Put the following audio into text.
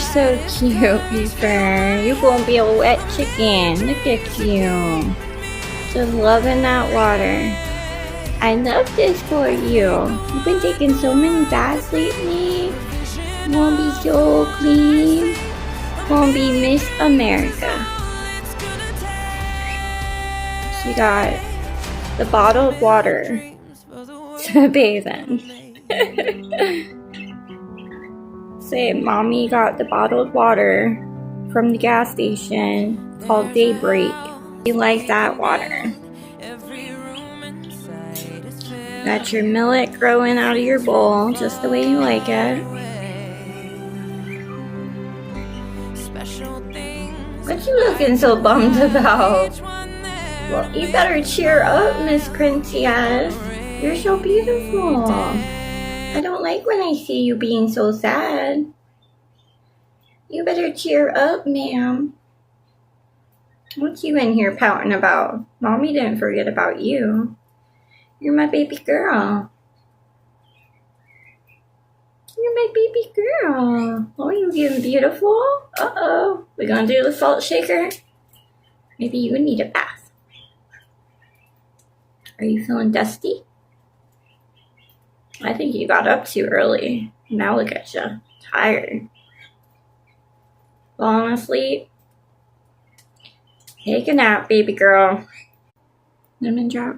so cute, Reaper. You're gonna be a wet chicken. Look at you. Just loving that water. I love this for you. You've been taking so many baths lately. You wanna be so clean. You wanna be Miss America. She got the bottled water to bathe in. Say, Mommy got the bottled water from the gas station called Daybreak. You like that water. Got your millet growing out of your bowl just the way you like it. What you looking so bummed about? Well, you better cheer up, Miss Princess. You're so beautiful. I don't like when I see you being so sad. You better cheer up, ma'am. What you in here pouting about? Mommy didn't forget about you. You're my baby girl. You're my baby girl. Oh, you getting beautiful? Uh-oh. We gonna do the salt shaker? Maybe you need a bath. Are you feeling dusty? I think you got up too early. Now look at you. Tired. Falling asleep? Take a nap, baby girl. Lemon drop.